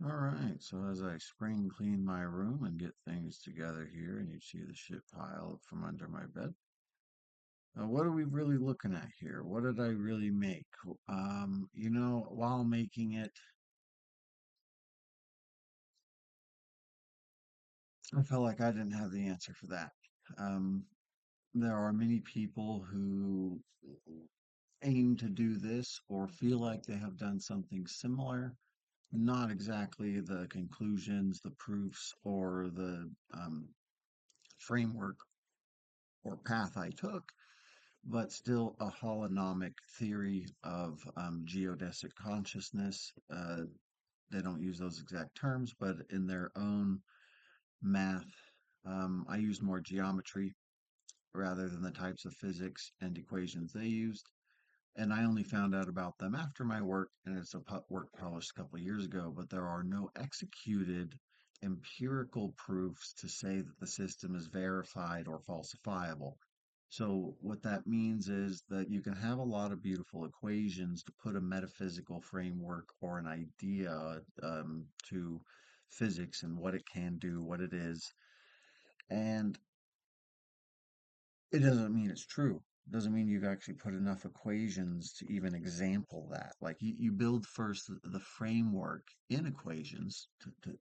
All right, so as I spring clean my room and get things together here, and you see the shit pile up from under my bed. What are we really looking at here? What did I really make? While making it, I felt like I didn't have the answer for that. Um, there are many people who aim to do this or feel like they have done something similar. Not exactly the conclusions, the proofs, or the framework or path I took, but still a holonomic theory of geodesic consciousness. They don't use those exact terms, but in their own math, I use more geometry rather than the types of physics and equations they used. And I only found out about them after my work, and it's a work published a couple of years ago, but there are no executed empirical proofs to say that the system is verified or falsifiable. So what that means is that you can have a lot of beautiful equations to put a metaphysical framework or an idea to physics and what it can do, what it is, and it doesn't mean it's true. It doesn't mean you've actually put enough equations to even example that. Like you build first the framework in equations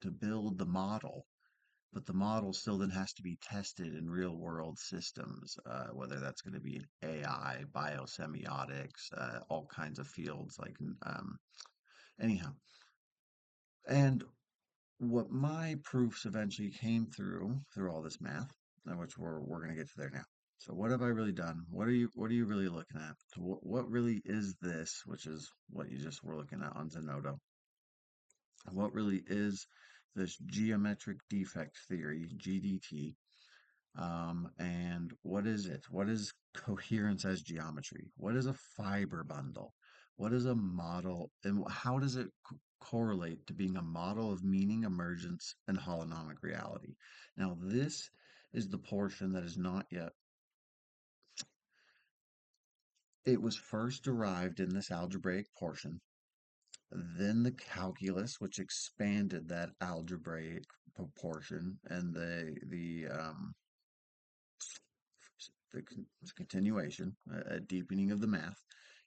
to build the model, but the model still then has to be tested in real world systems, whether that's going to be in AI, biosemiotics, all kinds of fields. Anyhow, and what my proofs eventually came through all this math, which we're going to get to there now. So what have I really done? What are you really looking at? So what really is this, which is what you just were looking at on Zenodo? What really is this geometric defect theory, GDT? And what is it? What is coherence as geometry? What is a fiber bundle? What is a model? And how does it correlate to being a model of meaning emergence and holonomic reality? Now, this is the portion that is not yet. It was first derived in this algebraic portion, then the calculus, which expanded that algebraic proportion, and the continuation, a deepening of the math.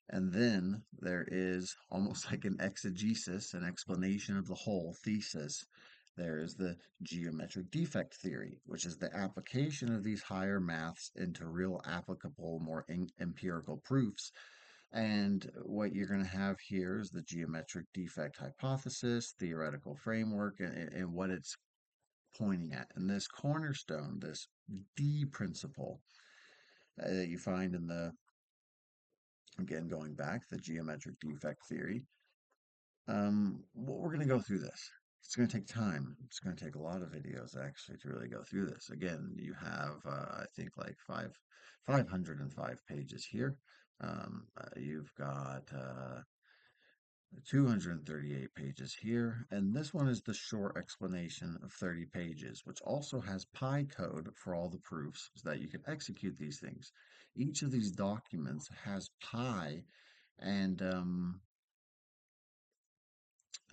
And then there is almost like an exegesis, an explanation of the whole thesis. There is the geometric defect theory, which is the application of these higher maths into real applicable, more empirical proofs. And what you're going to have here is the geometric defect hypothesis, theoretical framework, and what it's pointing at. And this cornerstone, this D principle, that you find in the, again, going back, the geometric defect theory. Well, we're going to go through this. It's going to take time. It's going to take a lot of videos actually to really go through this. Again, you have, I think, like 505 pages here. You've got 238 pages here, and this one is the short explanation of 30 pages, which also has Pi code for all the proofs so that you can execute these things. Each of these documents has Pi and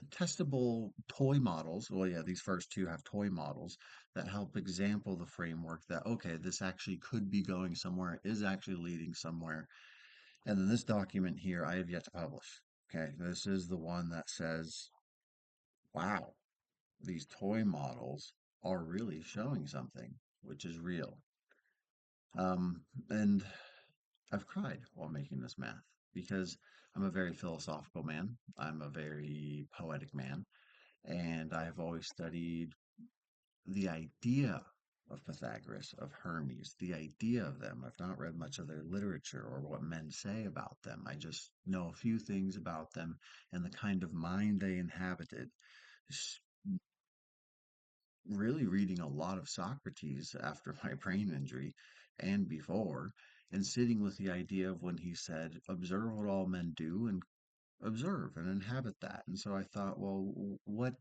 testable toy models. Well, yeah, these first two have toy models that help example the framework that, okay, this actually could be going somewhere, is actually leading somewhere. And then this document here, I have yet to publish. Okay, this is the one that says, wow, these toy models are really showing something, which is real. And I've cried while making this math because I'm a very philosophical man. I'm a very poetic man. And I've always studied the idea of Pythagoras, of Hermes, the idea of them. I've not read much of their literature or what men say about them. I just know a few things about them and the kind of mind they inhabited. Really reading a lot of Socrates after my brain injury and before, and sitting with the idea of when he said, observe what all men do and observe and inhabit that. And so I thought, well, what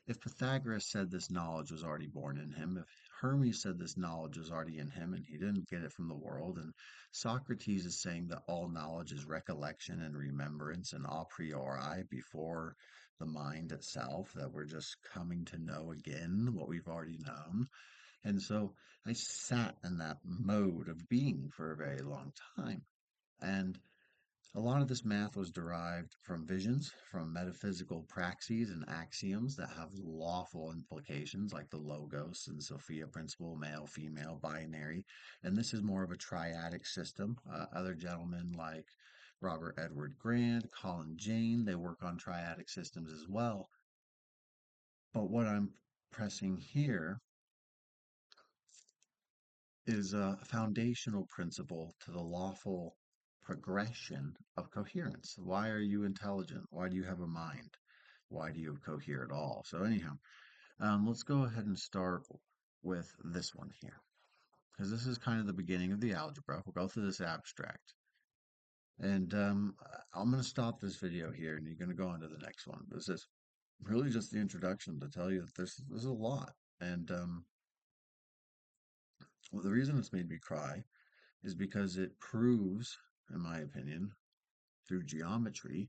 if Pythagoras said this knowledge was already born in him, if Hermes said this knowledge was already in him and he didn't get it from the world, and Socrates is saying that all knowledge is recollection and remembrance and a priori before the mind itself, that we're just coming to know again what we've already known. And so I sat in that mode of being for a very long time. And a lot of this math was derived from visions, from metaphysical praxes and axioms that have lawful implications, like the Logos and Sophia principle, male, female, binary. And this is more of a triadic system. Other gentlemen like Robert Edward Grant, Colin Jane, they work on triadic systems as well. But what I'm pressing here is a foundational principle to the lawful progression of coherence. Why are you intelligent? Why do you have a mind? Why do you cohere at all? So, anyhow, let's go ahead and start with this one here, because this is kind of the beginning of the algebra. We'll go through this abstract. And I'm going to stop this video here, and you're going to go on to the next one. This is really just the introduction to tell you that there's a lot. And well, the reason it's made me cry is because it proves, in my opinion, through geometry,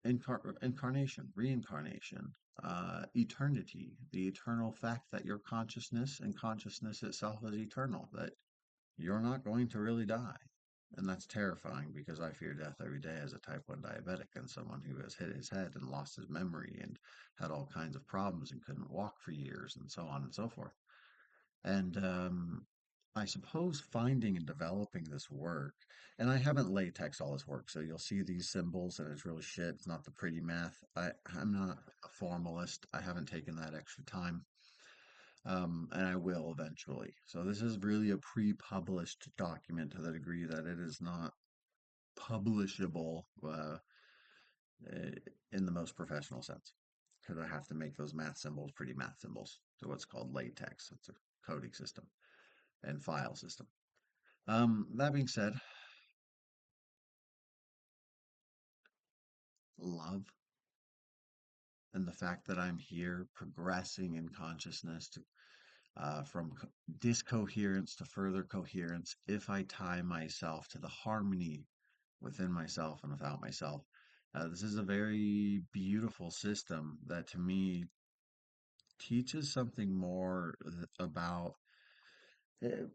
incarnation, reincarnation, eternity, the eternal fact that your consciousness and consciousness itself is eternal, that you're not going to really die. And that's terrifying because I fear death every day as a type 1 diabetic and someone who has hit his head and lost his memory and had all kinds of problems and couldn't walk for years and so on and so forth. And I suppose finding and developing this work, and I haven't latex all this work, so you'll see these symbols and it's really shit. It's not the pretty math. I'm not a formalist. I haven't taken that extra time, and I will eventually. So this is really a pre-published document to the degree that it is not publishable uh, in the most professional sense, because I have to make those math symbols pretty math symbols to what's called latex. It's a coding system and file system. That being said, love and the fact that I'm here progressing in consciousness to, from discoherence to further coherence, if I tie myself to the harmony within myself and without myself. This is a very beautiful system that to me teaches something more about uh,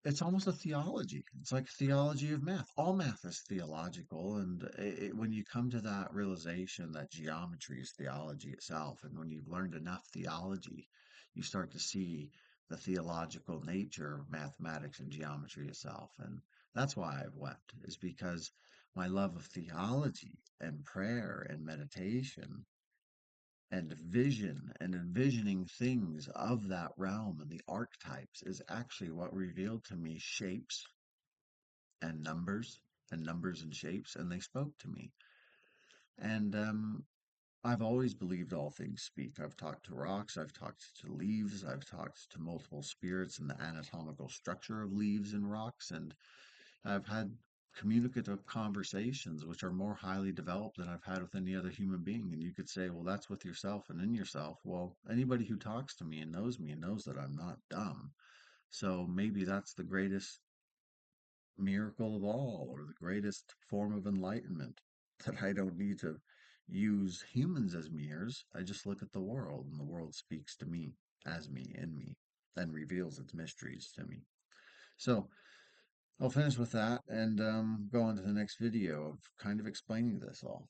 it's almost a theology. It's like theology of math. All math is theological, and when you come to that realization that geometry is theology itself, and when you've learned enough theology, you start to see the theological nature of mathematics and geometry itself. And that's why I've wept, is because my love of theology and prayer and meditation and vision and envisioning things of that realm and the archetypes is actually what revealed to me shapes and numbers and shapes, and they spoke to me. And I've always believed all things speak. I've talked to rocks, I've talked to leaves, I've talked to multiple spirits and the anatomical structure of leaves and rocks, and I've had communicative conversations which are more highly developed than I've had with any other human being. And you could say, well, that's with yourself and in yourself. Well, anybody who talks to me and knows that I'm not dumb. So maybe that's the greatest miracle of all, or the greatest form of enlightenment, that I don't need to use humans as mirrors. I just look at the world, and the world speaks to me, as me, in me, and reveals its mysteries to me. So, I'll finish with that and go on to the next video of kind of explaining this all.